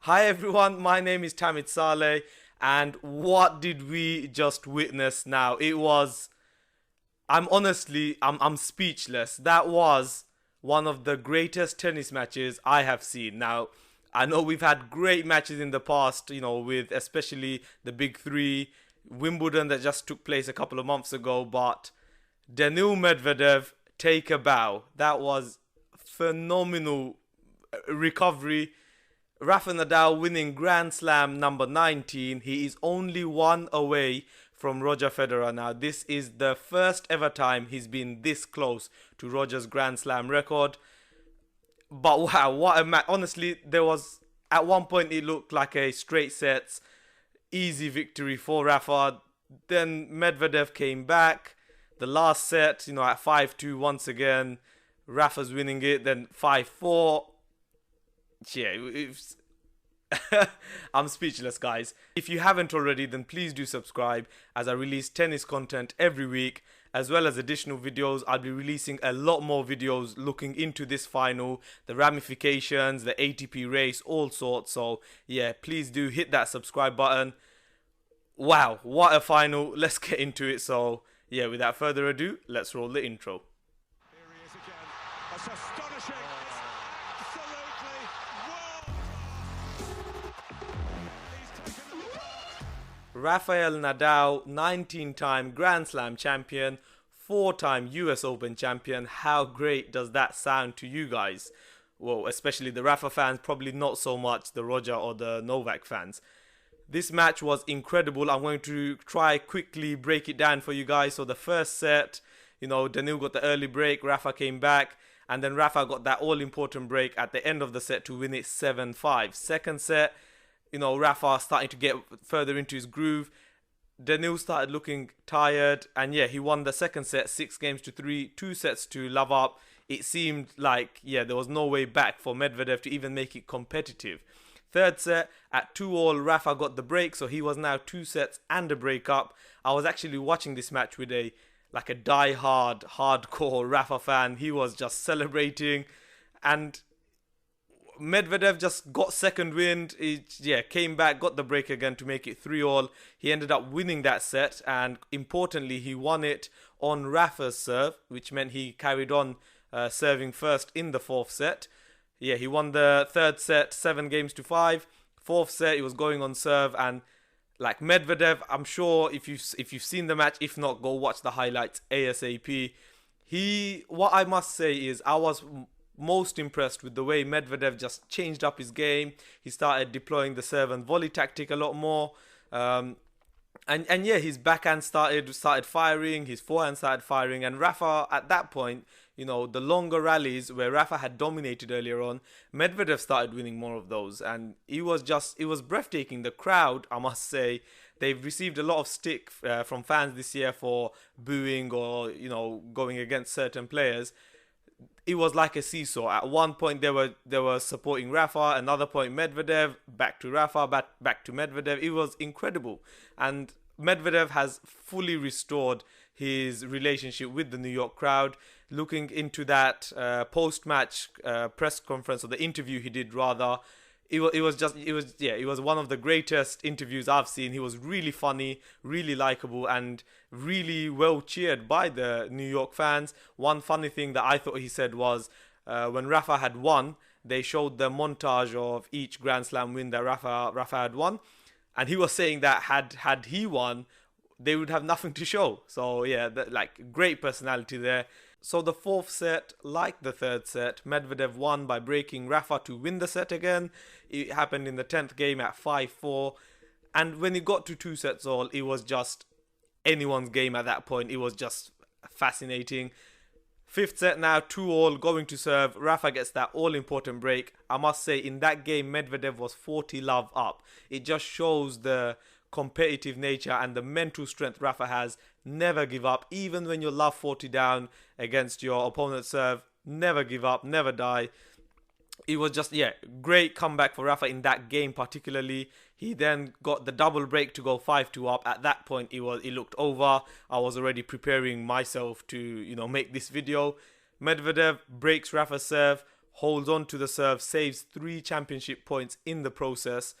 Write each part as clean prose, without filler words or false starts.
Hi everyone, my name is Tamit Saleh, and what did we just witness now? I'm speechless. That was one of the greatest tennis matches I have seen. Now, I know we've had great matches in the past, with especially the big three, Wimbledon that just took place a couple of months ago, but Daniil Medvedev, take a bow. That was phenomenal recovery. Rafael Nadal winning Grand Slam number 19. He is only one away from Roger Federer now. This is the first ever time he's been this close to Roger's Grand Slam record. But wow, what a match. Honestly, at one point it looked like a straight sets, easy victory for Rafa. Then Medvedev came back. The last set, at 5-2 once again. Rafa's winning it, then 5-4. Yeah, I'm speechless, guys. If you haven't already, then please do subscribe, as I release tennis content every week, as well as additional videos. I'll be releasing a lot more videos looking into this final, the ramifications, the ATP race, all sorts. So yeah, please do hit that subscribe button. Wow, what a final. Let's get into it. So yeah, without further ado, let's roll the intro. Here he is again. That's astonishing. It's absolutely world. Rafael Nadal, 19-time Grand Slam champion, 4-time US Open champion. How great does that sound to you guys? Well, especially the Rafa fans, probably not so much the Roger or the Novak fans. This match was incredible. I'm going to try quickly break it down for you guys. So the first set, Daniil got the early break, Rafa came back, and then Rafa got that all-important break at the end of the set to win it 7-5. Second set, Rafa starting to get further into his groove. Daniil started looking tired, and yeah, he won the second set 6-3, 2 sets to love up. It seemed like, there was no way back for Medvedev to even make it competitive. Third set, at 2-all, Rafa got the break, so he was now 2 sets and a break up. I was actually watching this match with a die-hard, hardcore Rafa fan. He was just celebrating, and Medvedev just got second wind. He came back, got the break again to make it 3-all. He ended up winning that set, and importantly, he won it on Rafa's serve, which meant he carried on serving first in the fourth set. Yeah, he won the third set 7-5. Fourth set, he was going on serve, and like Medvedev, I'm sure if you've seen the match, if not, go watch the highlights ASAP. What I must say is, I was most impressed with the way Medvedev just changed up his game. He started deploying the serve and volley tactic a lot more. And yeah, his backhand started firing, his forehand started firing, and Rafa at that point, the longer rallies where Rafa had dominated earlier on, Medvedev started winning more of those, and it was breathtaking. The crowd, I must say, they've received a lot of stick from fans this year for booing or going against certain players. It was like a seesaw. At one point they were supporting Rafa, another point Medvedev, back to Rafa, back to Medvedev. It was incredible, and Medvedev has fully restored his relationship with the New York crowd. Looking into that post-match press conference, or the interview he did rather, it was one of the greatest interviews I've seen. He was really funny, really likable, and really well cheered by the New York fans. One funny thing that I thought he said was, when Rafa had won, they showed the montage of each Grand Slam win that Rafa had won, and he was saying that had he won, they would have nothing to show. So yeah, great personality there. So the fourth set, like the third set, Medvedev won by breaking Rafa to win the set again. It happened in the 10th game at 5-4. And when it got to 2 sets all, it was just anyone's game at that point. It was just fascinating. Fifth set now, 2-all, going to serve. Rafa gets that all-important break. I must say, in that game, Medvedev was 40 love up. It just shows the competitive nature and the mental strength Rafa has. Never give up, even when you're love 40 down against your opponent's serve. Never give up, never die. It was just, great comeback for Rafa in that game particularly. He then got the double break to go 5-2 up. At that point, it looked over. I was already preparing myself to, make this video. Medvedev breaks Rafa's serve, holds on to the serve, saves 3 championship points in the process.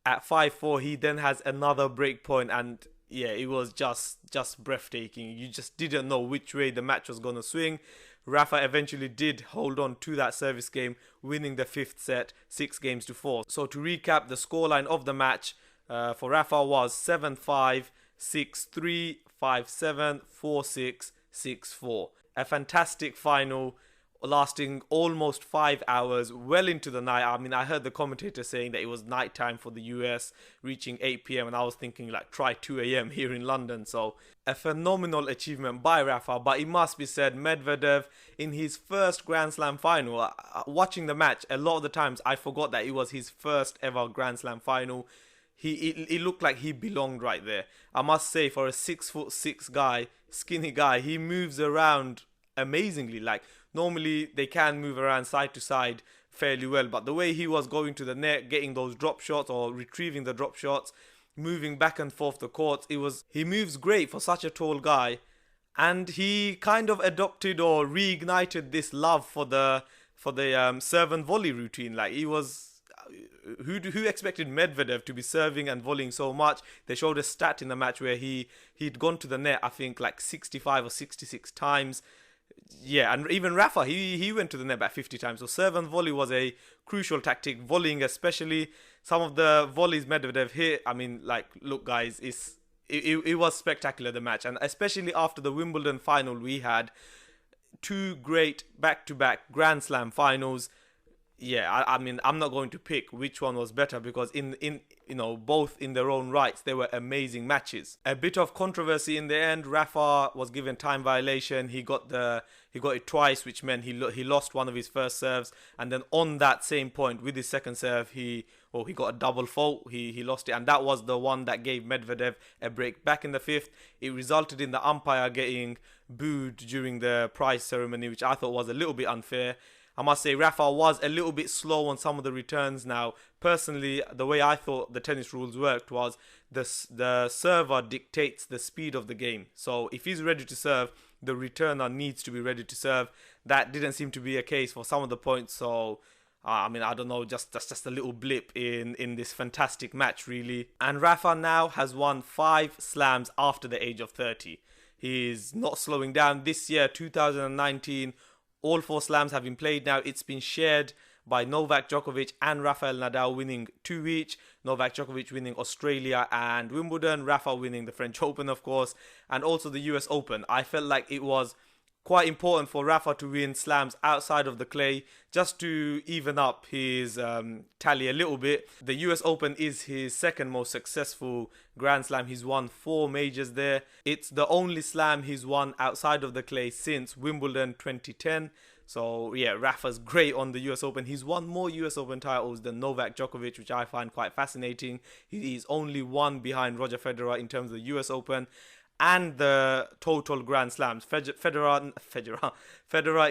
At 5-4, he then has another break point, and yeah, it was just breathtaking. You just didn't know which way the match was going to swing. Rafa eventually did hold on to that service game, winning the 5th set 6-4. So to recap, the scoreline of the match for Rafa was 7-5, 6-3, 5-7, 4-6, 6-4. A fantastic final lasting almost 5 hours, well into the night. I mean, I heard the commentator saying that it was night time for the US, reaching 8 p.m. and I was thinking like try 2 a.m. here in London. So a phenomenal achievement by Rafa, but it must be said, Medvedev in his first Grand Slam final, watching the match, a lot of the times I forgot that it was his first ever Grand Slam final. It looked like he belonged right there. I must say, for a 6'6" guy, skinny guy, he moves around amazingly. Like, normally they can move around side to side fairly well, but the way he was going to the net, getting those drop shots or retrieving the drop shots, moving back and forth the court, he moves great for such a tall guy, and he kind of adopted or reignited this love for the serve and volley routine. Like, he was. Who expected Medvedev to be serving and volleying so much? They showed a stat in the match where he'd gone to the net, I think, like 65 or 66 times. Yeah, and even Rafa, he went to the net about 50 times. So serve and volley was a crucial tactic. Volleying, especially some of the volleys Medvedev hit. I mean, like, look, guys, it was spectacular, the match, and especially after the Wimbledon final, we had 2 great back-to-back Grand Slam finals. Yeah, I mean, I'm not going to pick which one was better, because in both in their own rights, they were amazing matches. A bit of controversy in the end. Rafa was given time violation. He got it twice, which meant he lost one of his first serves, and then on that same point with his second serve, he got a double fault. He lost it, and that was the one that gave Medvedev a break back in the 5th. It resulted in the umpire getting booed during the prize ceremony, which I thought was a little bit unfair. I must say, Rafa was a little bit slow on some of the returns. Now, personally, the way I thought the tennis rules worked was the server dictates the speed of the game. So if he's ready to serve, the returner needs to be ready to serve. That didn't seem to be a case for some of the points. So, I mean, I don't know, that's just a little blip in this fantastic match, really. And Rafa now has won 5 slams after the age of 30. He's not slowing down. This year, 2019, all 4 slams have been played now. It's been shared by Novak Djokovic and Rafael Nadal, winning 2 each. Novak Djokovic winning Australia and Wimbledon. Rafa winning the French Open, of course, and also the US Open. I felt like it was quite important for Rafa to win slams outside of the clay, just to even up his tally a little bit. The US Open is his second most successful Grand Slam. He's won 4 majors there. It's the only slam he's won outside of the clay since Wimbledon 2010. So yeah, Rafa's great on the US Open. He's won more US Open titles than Novak Djokovic, which I find quite fascinating. He's only 1 behind Roger Federer in terms of the US Open and the total Grand Slams. Federer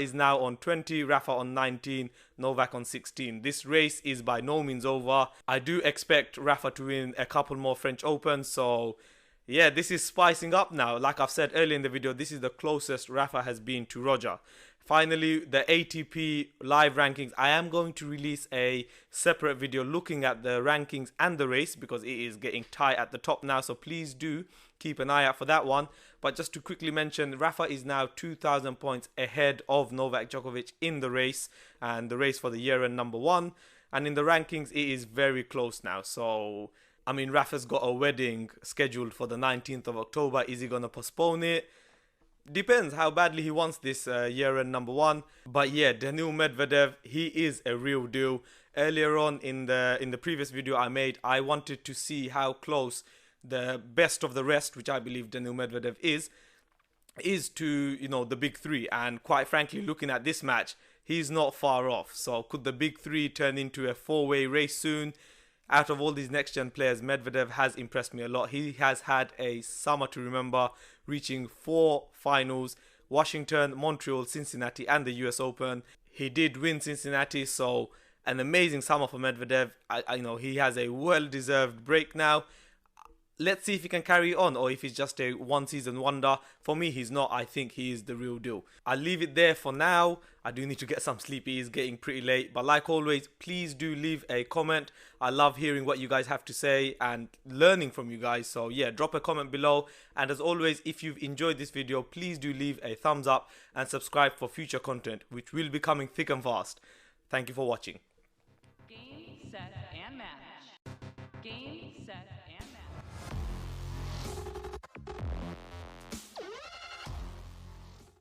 is now on 20, Rafa on 19, Novak on 16. This race is by no means over. I do expect Rafa to win a couple more French Opens, so yeah, this is spicing up now. Like I've said earlier in the video, this is the closest Rafa has been to Roger. Finally, the ATP live rankings. I am going to release a separate video looking at the rankings and the race, because it is getting tight at the top now, so please do keep an eye out for that one. But just to quickly mention, Rafa is now 2,000 points ahead of Novak Djokovic in the race, and the race for the year-end number 1. And in the rankings, it is very close now. So, I mean, Rafa's got a wedding scheduled for the 19th of October. Is he going to postpone it? Depends how badly he wants this year-end number 1. But yeah, Daniil Medvedev, he is a real deal. Earlier on in the previous video I made, I wanted to see how close the best of the rest, which I believe Daniil Medvedev is to, the big 3. And quite frankly, looking at this match, he's not far off. So could the big 3 turn into a 4-way race soon? Out of all these next-gen players, Medvedev has impressed me a lot. He has had a summer to remember, reaching 4 finals: Washington, Montreal, Cincinnati, and the US Open. He did win Cincinnati, so an amazing summer for Medvedev. I know he has a well-deserved break now. let's see if he can carry on or if he's just a one season wonder. For me, he's not. I think he is the real deal. I'll leave it there for now. I do need to get some sleep. It is getting pretty late. But like always, please do leave a comment. I love hearing what you guys have to say and learning from you guys. So yeah, drop a comment below. And as always, if you've enjoyed this video, please do leave a thumbs up and subscribe for future content, which will be coming thick and fast. Thank you for watching. Game, set, and match. Game, set, and match.